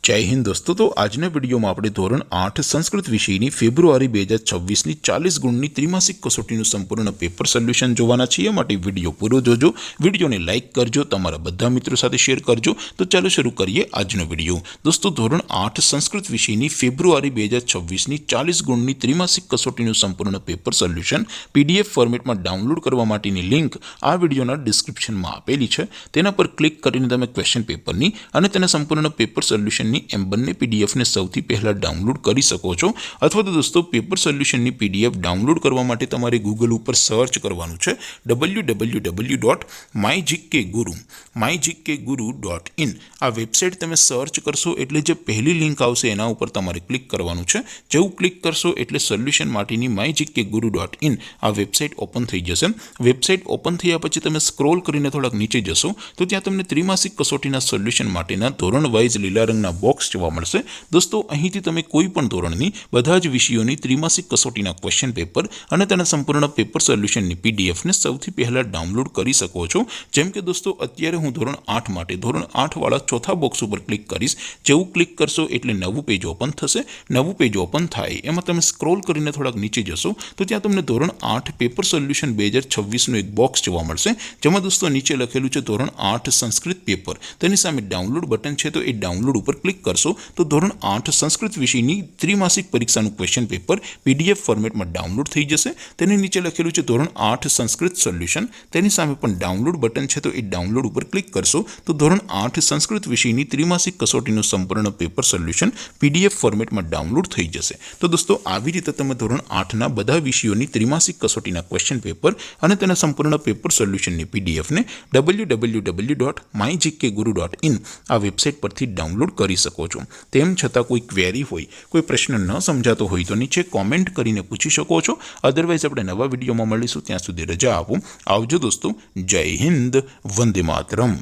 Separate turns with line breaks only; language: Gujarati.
जय हिंद दोस्तों। तो આજના વિડીયોમાં આપણે ધોરણ 8 સંસ્કૃત વિષયની ફેબ્રુઆરી 2026ની 40 ગુણની ત્રિમાસિક કસોટીનું સંપૂર્ણ પેપર સોલ્યુશન જોવાના છીએ। માટે વિડીયો પૂરો જોજો, વિડીયોને લાઇક કરજો, તમારા બધા મિત્રો સાથે શેર કરજો। તો ચાલો શરૂ કરીએ આજનો વિડીયો। દોસ્તો ધોરણ 8 સંસ્કૃત વિષયની ફેબ્રુઆરી 2026ની 40 ગુણની ત્રિમાસિક કસોટીનું સંપૂર્ણ પેપર સોલ્યુશન પીડીએફ ફોર્મેટમાં ડાઉનલોડ કરવા માટેની લિંક આ વિડીયોના ડિસ્ક્રિપ્શનમાં આપેલી છે। તેના પર ક્લિક કરીને તમે ક્વેશ્ચન પેપરની અને તેના સંપૂર્ણ પેપર સોલ્યુશન एम बने पीडीएफ ने सौथी पहला डाउनलॉड करी सको छो। अथवा तो दोस्तों पेपर सोल्यूशन नी पीडीएफ डाउनलॉड करवा माटे तमारे गूगल पर सर्च करवानुं छे www.mygkguru.in आ वेबसाइट तमे सर्च करशो एटले जे पहली लिंक आवशे एना उपर तमारे क्लिक करवानुं छे। जेवुं क्लिक करशो एटले सोल्यूशन माटेनी mygkguru.in आ वेबसाइट ओपन थई जशे। वेबसाइट ओपन थया पछी तमे स्क्रॉल करीने थोड़ाक नीचे जशो तो त्यां तमने त्रिमासिक कसोटीना सोल्यूशन माटेना धोरण वाइज लीला रंगना बॉक्स जोवा मळशे। दोस्तों અહીંથી તમે કોઈ પણ ધોરણની બધા જ વિષયોની ત્રિમાસિક કસોટીના ક્વેશ્ચન પેપર અને તેના સંપૂર્ણ પેપર સોલ્યુશનની પીડીએફ ને સૌથી પહેલા ડાઉનલોડ કરી શકો છો। જેમ કે દોસ્તો અત્યારે હું ધોરણ 8 માટે ધોરણ 8 વાળા ચોથા બોક્સ ઉપર ક્લિક કરીશ। જેવું ક્લિક કરશો એટલે નવું પેજ ઓપન થશે। નવું પેજ ઓપન થાય એમાં તમે સ્ક્રોલ કરીને થોડાક નીચે જશો તો ત્યાં તમને ધોરણ 8 પેપર સોલ્યુશન 2026 નું એક બોક્સ જોવા મળશે। જેમાં દોસ્તો નીચે લખેલું છે ધોરણ 8 સંસ્કૃત પેપર, તેની સામે ડાઉનલોડ બટન છે તો એ ડાઉનલોડ ઉપર क्लिक करशो तो धोरण 8 संस्कृत विषयनी त्रिमासिक परीक्षाનું क्वेश्चन पेपर पीडीएफ फॉर्मेट में डाउनलॉड थई जशे। तेनी नीचे लखेलुं छे धोरण 8 संस्कृत सोल्यूशन, तेनी सामे पण डाउनलॉड बटन छे तो ए डाउनलॉड पर क्लिक करशो तो धोरण 8 संस्कृत विषयनी त्रिमासिक कसोटीનું संपूर्ण पेपर सोल्यूशन पीडीएफ फॉर्मेट में डाउनलॉड थई जशे। तो दोस्तों આવી રીતે તમે ધોરણ 8 ના બધા વિષયોની ત્રિમાસિક કસોટીના ક્વેશ્ચન પેપર અને તેના સંપૂર્ણ પેપર સોલ્યુશનની પીડીએફ ને www.mygkguru.in આ વેબસાઇટ પરથી ડાઉનલોડ કરી શકો છો। તેમ છતાં કોઈ ક્વેરી હોય, કોઈ પ્રશ્ન ન સમજાતો હોય તો નીચે કોમેન્ટ કરીને પૂછી શકો છો। અધરવાઇઝ આપણે નવા વિડીયોમાં મળીશું, ત્યાં સુધી રજા આપો। આવજો દોસ્તો, જય હિન્દ, વંદે માતરમ।